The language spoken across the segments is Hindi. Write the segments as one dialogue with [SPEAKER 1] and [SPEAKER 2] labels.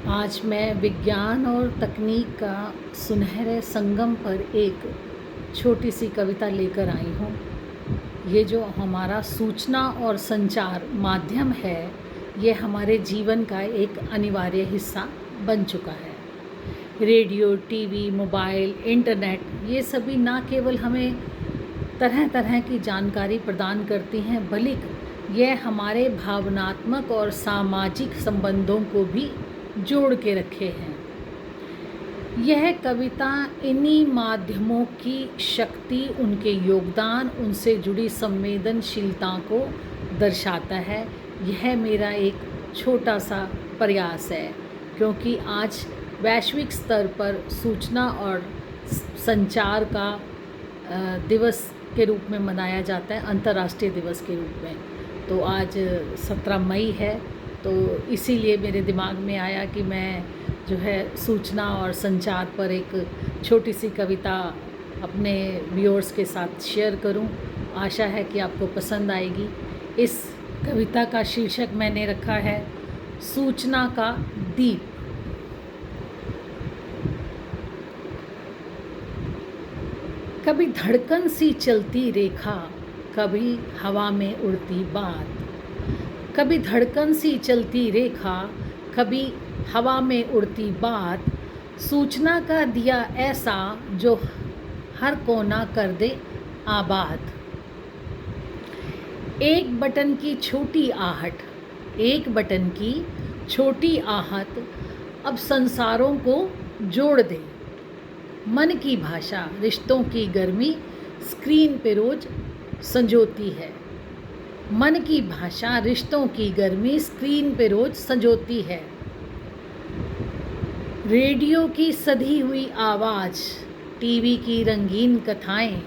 [SPEAKER 1] आज मैं विज्ञान और तकनीक का सुनहरे संगम पर एक छोटी सी कविता लेकर आई हूँ। ये जो हमारा सूचना और संचार माध्यम है, ये हमारे जीवन का एक अनिवार्य हिस्सा बन चुका है। रेडियो, टीवी, मोबाइल, इंटरनेट, ये सभी ना केवल हमें तरह तरह की जानकारी प्रदान करती हैं, बल्कि यह हमारे भावनात्मक और सामाजिक संबंधों को भी जोड़ के रखे हैं। यह कविता इन्हीं माध्यमों की शक्ति, उनके योगदान, उनसे जुड़ी संवेदनशीलता को दर्शाता है। यह मेरा एक छोटा सा प्रयास है, क्योंकि आज वैश्विक स्तर पर सूचना और संचार का दिवस के रूप में मनाया जाता है, अंतर्राष्ट्रीय दिवस के रूप में। तो आज 17 मई है, तो इसीलिए मेरे दिमाग में आया कि मैं जो है सूचना और संचार पर एक छोटी सी कविता अपने व्यूअर्स के साथ शेयर करूं। आशा है कि आपको पसंद आएगी। इस कविता का शीर्षक मैंने रखा है सूचना का दीप। कभी धड़कन सी चलती रेखा, कभी हवा में उड़ती बात। कभी धड़कन सी चलती रेखा, कभी हवा में उड़ती बात। सूचना का दिया ऐसा जो हर कोना कर दे आबाद। एक बटन की छोटी आहट, एक बटन की छोटी आहट अब संसारों को जोड़ दे। मन की भाषा, रिश्तों की गर्मी स्क्रीन पे रोज संजोती है। मन की भाषा, रिश्तों की गर्मी स्क्रीन पे रोज संजोती है। रेडियो की सधी हुई आवाज़, टीवी की रंगीन कथाएं,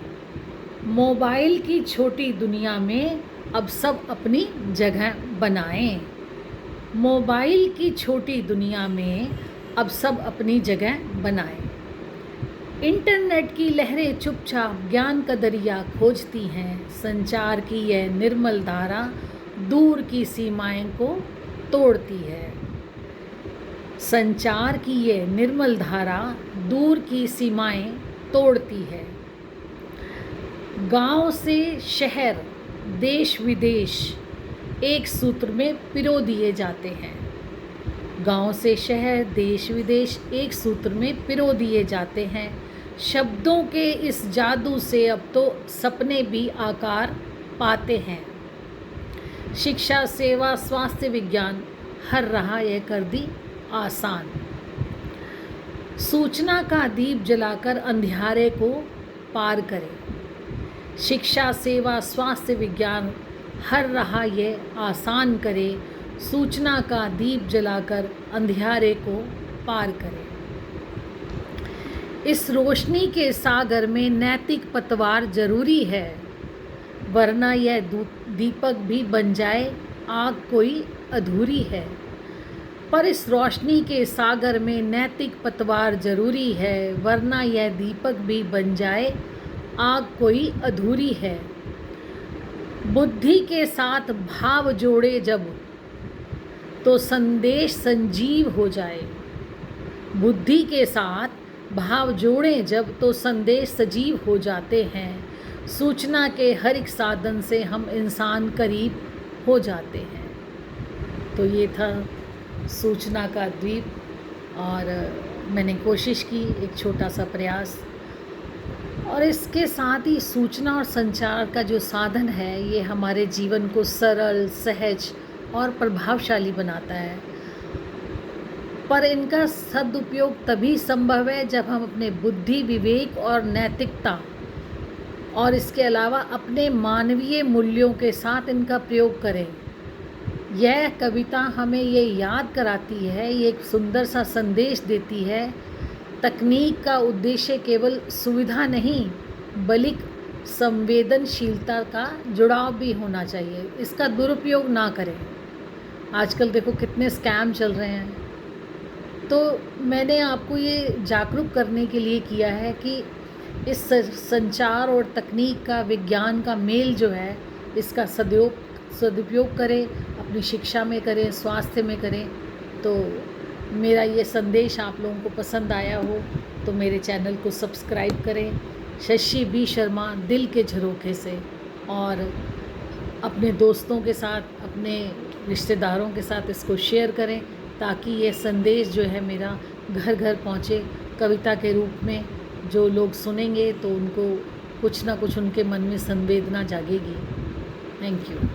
[SPEAKER 1] मोबाइल की छोटी दुनिया में अब सब अपनी जगह बनाएं। मोबाइल की छोटी दुनिया में अब सब अपनी जगह बनाएं। इंटरनेट की लहरें चुपचाप ज्ञान का दरिया खोजती हैं। संचार की यह निर्मल धारा दूर की सीमाएं को तोड़ती है। संचार की यह निर्मल धारा दूर की सीमाएं तोड़ती है। गांव से शहर, देश विदेश एक सूत्र में पिरो दिए जाते हैं। गांव से शहर, देश विदेश एक सूत्र में पिरो दिए जाते हैं। शब्दों के इस जादू से अब तो सपने भी आकार पाते हैं। शिक्षा, सेवा, स्वास्थ्य, विज्ञान हर राह यह कर दी आसान। सूचना का दीप जलाकर अंधियारे को पार करें। शिक्षा, सेवा, स्वास्थ्य, विज्ञान हर राह यह आसान करे। सूचना का दीप जलाकर अंधियारे को पार करें। इस रोशनी के सागर में नैतिक पतवार जरूरी है, वरना यह दीपक भी बन जाए आग कोई अधूरी है। पर इस रोशनी के सागर में नैतिक पतवार जरूरी है, वरना यह दीपक भी बन जाए आग कोई अधूरी है। बुद्धि के साथ भाव जोड़े जब, तो संदेश संजीव हो जाए। बुद्धि के साथ भाव जोड़ें जब, तो संदेश सजीव हो जाते हैं। सूचना के हर एक साधन से हम इंसान करीब हो जाते हैं। तो ये था सूचना का द्वीप, और मैंने कोशिश की एक छोटा सा प्रयास। और इसके साथ ही सूचना और संचार का जो साधन है, ये हमारे जीवन को सरल, सहज और प्रभावशाली बनाता है। पर इनका सदुपयोग तभी संभव है जब हम अपने बुद्धि, विवेक और नैतिकता, और इसके अलावा अपने मानवीय मूल्यों के साथ इनका प्रयोग करें। यह कविता हमें ये याद कराती है, ये एक सुंदर सा संदेश देती है। तकनीक का उद्देश्य केवल सुविधा नहीं, बल्कि संवेदनशीलता का जुड़ाव भी होना चाहिए। इसका दुरुपयोग ना करें। आजकल देखो कितने स्कैम चल रहे हैं। तो मैंने आपको ये जागरूक करने के लिए किया है कि इस संचार और तकनीक का, विज्ञान का मेल जो है, इसका सदुपयोग करें, अपनी शिक्षा में करें, स्वास्थ्य में करें। तो मेरा ये संदेश आप लोगों को पसंद आया हो तो मेरे चैनल को सब्सक्राइब करें शशि बी शर्मा दिल के झरोखे से, और अपने दोस्तों के साथ, अपने रिश्तेदारों के साथ इसको शेयर करें ताकि ये संदेश जो है मेरा घर घर पहुँचे कविता के रूप में। जो लोग सुनेंगे तो उनको कुछ ना कुछ उनके मन में संवेदना जागेगी। Thank you.